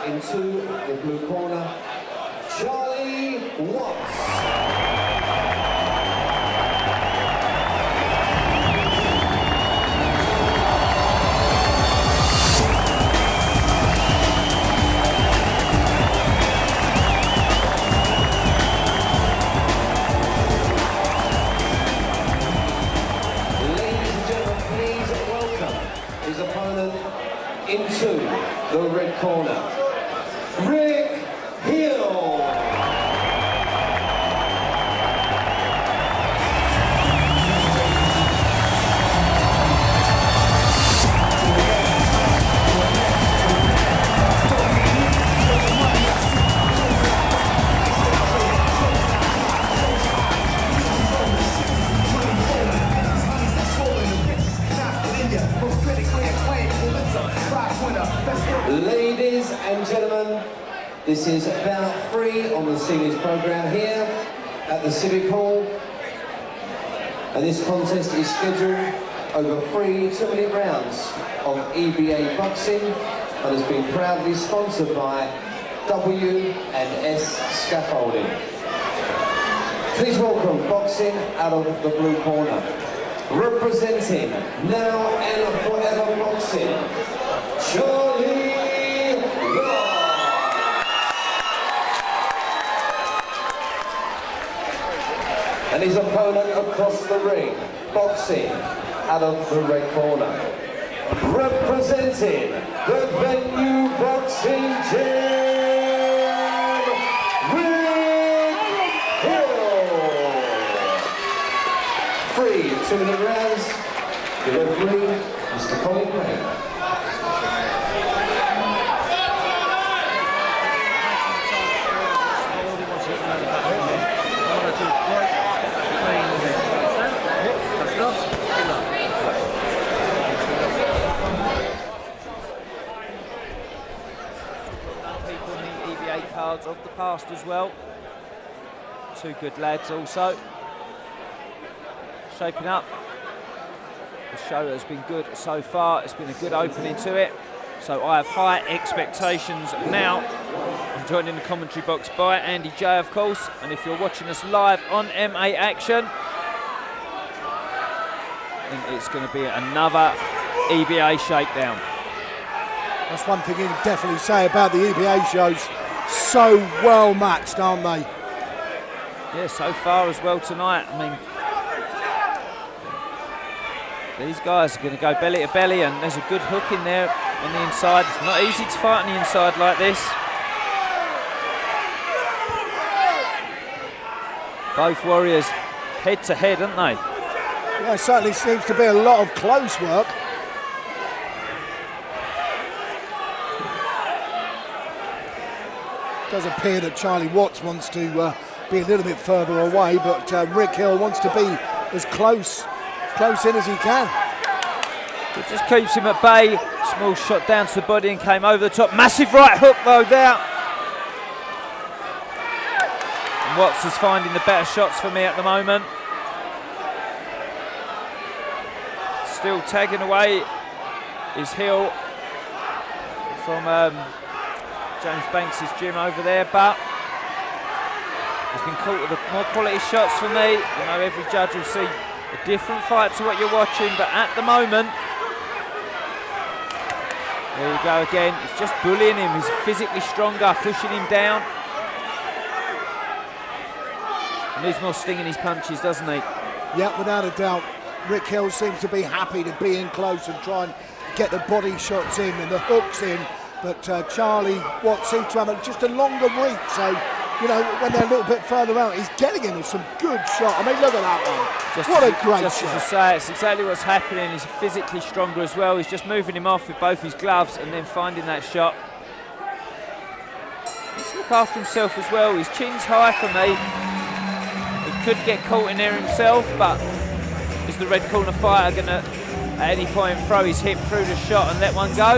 into the blue corner, Charlie Watts. His opponent into the red corner, Rick Hill. Ladies and gentlemen, this is bout 3 on the series program here at the Civic Hall, and this contest is scheduled over 3 2-minute rounds of EBA Boxing and has been proudly sponsored by W&S Scaffolding. Please welcome boxing out of the blue corner, representing now and forever boxing, Charlie Watts. And his opponent across the ring, boxing out of the red corner, representing the venue boxing gym, Rick Hill. 3 2-minute rounds. The referee, Mr. Colin Gray. People in the EBA cards of the past as well. 2 good lads also. Shaping up. The show has been good so far. It's been a good opening to it. So I have high expectations now. I'm joined in the commentary box by Andy J, of course. And if you're watching us live on MA Action, I think it's going to be another EBA shakedown. That's one thing you can definitely say about the EBA shows. So well matched, aren't they? Yeah, so far as well tonight. I mean, these guys are going to go belly to belly, and there's a good hook in there on the inside. It's not easy to fight on the inside like this. Both warriors head to head, aren't they? Yeah, it certainly seems to be a lot of close work. It does appear that Charlie Watts wants to be a little bit further away, but Rick Hill wants to be as close in as he can. It just keeps him at bay. Small shot down to the body and came over the top. Massive right hook though there. And Watts is finding the better shots for me at the moment. Still tagging away is Hill from James Banks' gym over there, but he's been caught with the more quality shots for me. You know, every judge will see a different fight to what you're watching, but at the moment, there you go again. He's just bullying him. He's physically stronger, pushing him down. He needs more sting in his punches, doesn't he? Yeah, without a doubt. Rick Hill seems to be happy to be in close and try and get the body shots in and the hooks in, but Charlie Watts seems to have just a longer reach, so you know, when they're a little bit further out, he's getting him with some good shot. I mean, look at that one. What a great shot. Just as I say, it's exactly what's happening. He's physically stronger as well. He's just moving him off with both his gloves and then finding that shot. He's look after himself as well. His chin's high for me. He could get caught in there himself, but is the red corner fighter going to, at any point, throw his hip through the shot and let one go?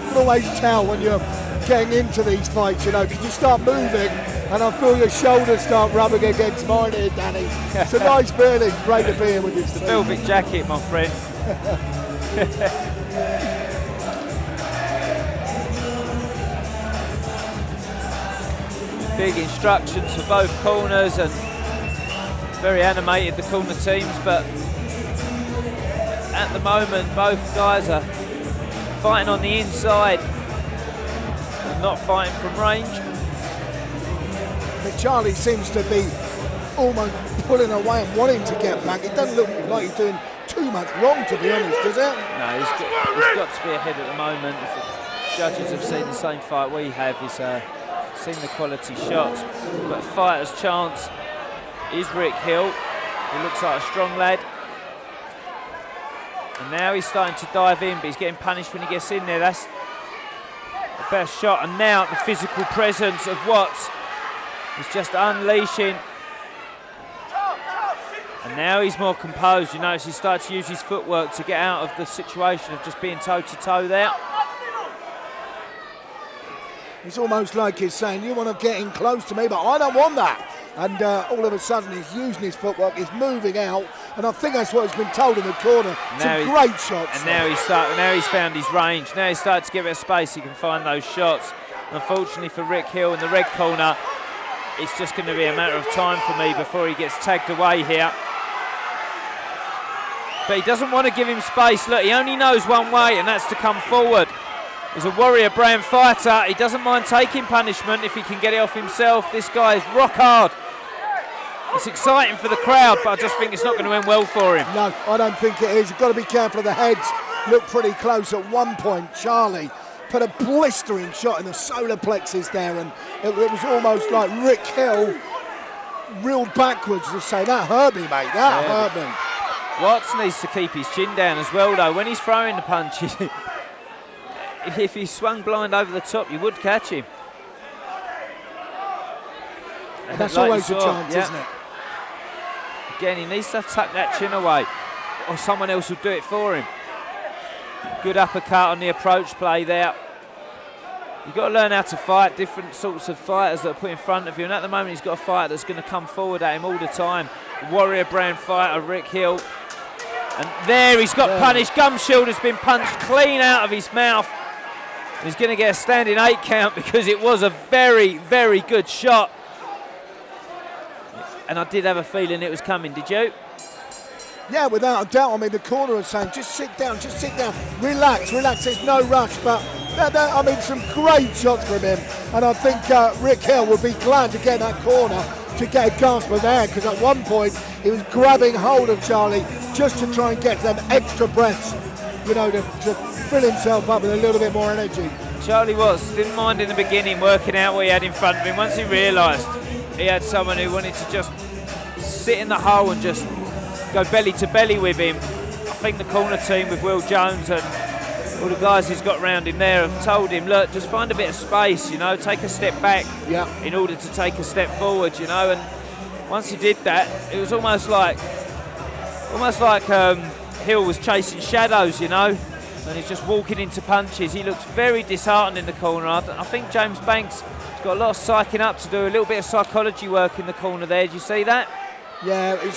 You can always tell when you're getting into these fights, you know, because you start moving and I feel your shoulders start rubbing against mine here, Danny. It's a nice feeling. Great to be here with you. It's the velvet jacket, my friend. big instructions for both corners and very animated, the corner teams, but at the moment both guys are fighting on the inside and not fighting from range. But Charlie seems to be almost pulling away and wanting to get back. It doesn't look like he's doing too much wrong, to be honest, does it? No, he's got to be ahead at the moment. If the judges have seen the same fight we have, he's seen the quality shots. But fighter's chance is Rick Hill. He looks like a strong lad. And now he's starting to dive in, but he's getting punished when he gets in there. That's the best shot. And now the physical presence of Watts is just unleashing. And now he's more composed. You notice he started to use his footwork to get out of the situation of just being toe-to-toe there. It's almost like he's saying, you want to get in close to me, but I don't want that. And all of a sudden he's using his footwork, he's moving out, and I think that's what has been told in the corner. Some great shots. And now he's found his range. Now he's started to give it a space, he can find those shots. Unfortunately for Rick Hill in the red corner, it's just going to be a matter of time for me before he gets tagged away here. But he doesn't want to give him space. Look, he only knows one way, and that's to come forward. He's a warrior brand fighter. He doesn't mind taking punishment if he can get it off himself. This guy is rock hard. It's exciting for the crowd, but I just think it's not going to end well for him. No, I don't think it is. You've got to be careful of the heads. Look pretty close at one point. Charlie put a blistering shot in the solar plexus there, and it was almost like Rick Hill reeled backwards to say, that hurt me, mate, that hurt me. Watts needs to keep his chin down as well, though. When he's throwing the punches, if he swung blind over the top, you would catch him. And that's like always a chance, isn't it? Again, he needs to tuck that chin away, or someone else will do it for him. Good uppercut on the approach play there. You've got to learn how to fight different sorts of fighters that are put in front of you, and at the moment he's got a fighter that's going to come forward at him all the time. Warrior brand fighter Rick Hill. And there he's got punished. Gum shield has been punched clean out of his mouth. He's going to get a standing 8 count because it was a very, very good shot. And I did have a feeling it was coming, did you? Yeah, without a doubt. I mean, the corner was saying, just sit down, relax, there's no rush. But, I mean, some great shots from him. And I think Rick Hill would be glad to get that corner to get a gasp of air, because at one point he was grabbing hold of Charlie just to try and get them extra breaths, you know, to fill himself up with a little bit more energy. Charlie Watts didn't mind in the beginning working out what he had in front of him. Once he realised he had someone who wanted to just sit in the hole and just go belly to belly with him, I think the corner team with Will Jones and all the guys he's got around him there have told him, look, just find a bit of space, you know, take a step back in order to take a step forward, you know. And once he did that, it was almost like Hill was chasing shadows, you know, and he's just walking into punches. He looks very disheartened in the corner. I think James Banks has got a lot of psyching up to do, a little bit of psychology work in the corner there. Did you see that? Yeah, he's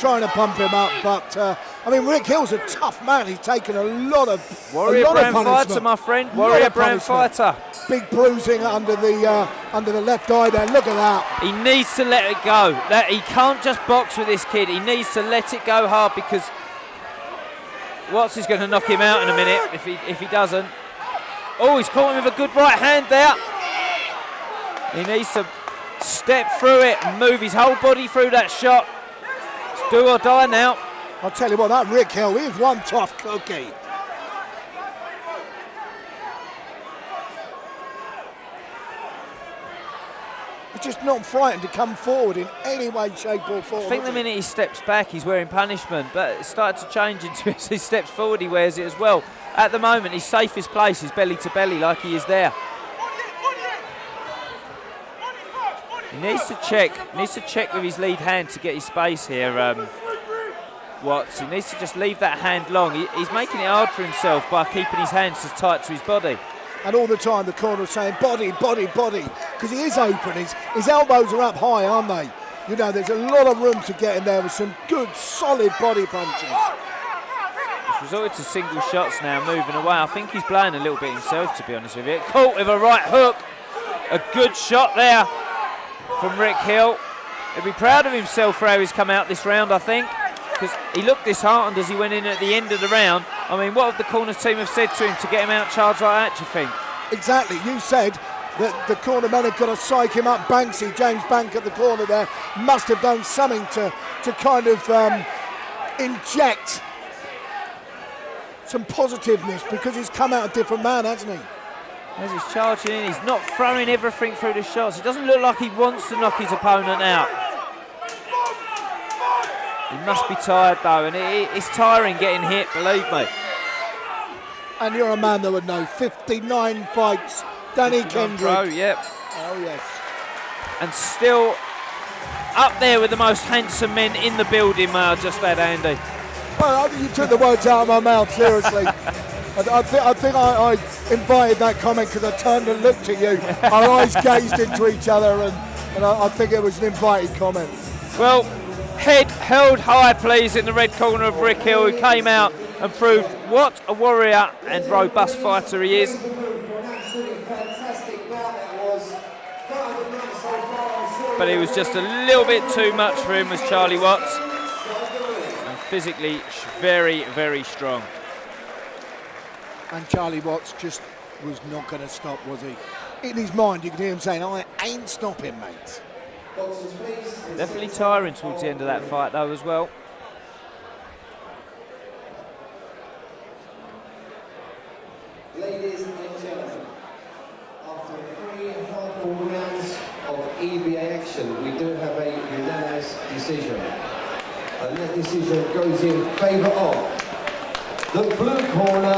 trying to pump him up, but I mean, Rick Hill's a tough man. He's taken a lot of warrior brand fighter, my friend. Warrior brand fighter. Big bruising under the left eye there. Look at that. He needs to let it go. That he can't just box with this kid. He needs to let it go hard, because Watts is going to knock him out in a minute if he doesn't. Oh, he's caught him with a good right hand there. He needs to step through it and move his whole body through that shot. It's do or die now. I'll tell you what, that Rick Hill, he's one tough cookie. He's just not frightened to come forward in any way, shape or form. I think the minute he steps back, he's wearing punishment, but it started to change into as he steps forward, he wears it as well. At the moment, his safest place is belly to belly, like he is there. He needs to check with his lead hand to get his space here, Watts. He needs to just leave that hand long. He's making it hard for himself by keeping his hands as tight to his body. And all the time the corner is saying body, body, body, because he is open. His elbows are up high, aren't they? You know, there's a lot of room to get in there with some good, solid body punches. He's resorted to single shots now, moving away. I think he's playing a little bit himself, to be honest with you. Caught with a right hook. A good shot there from Rick Hill. He'll be proud of himself for how he's come out this round, I think, because he looked disheartened as he went in at the end of the round. I mean, what have the corners team have said to him to get him out charged like that, do you think? Exactly. You said that the corner men have got to psych him up. Banksy, James Bank at the corner there, must have done something to kind of inject some positiveness, because he's come out a different man, hasn't he? As he's charging in, he's not throwing everything through the shots. It doesn't look like he wants to knock his opponent out. He must be tired though, and it's tiring getting hit, believe me. And you're a man that would know. 59 fights, Danny Kendrick. Pro, yep. Oh yes. And still up there with the most handsome men in the building, may I just add, Andy. Well, I think you took the words out of my mouth, seriously. I think I invited that comment because I turned and looked at you. Our eyes gazed into each other, and I think it was an invited comment. Well, head held high, please, in the red corner of Rick Hill, who came out and proved what a warrior and robust fighter he is. But he was just a little bit too much for him, was Charlie Watts. And physically very, very strong. And Charlie Watts just was not going to stop, was he? In his mind, you could hear him saying, I ain't stopping, mate. Definitely tiring towards the end of that fight, though, as well. Ladies and gentlemen, after 3 hardball rounds of EBA action, we do have a unanimous decision. And that decision goes in favour of the blue corner,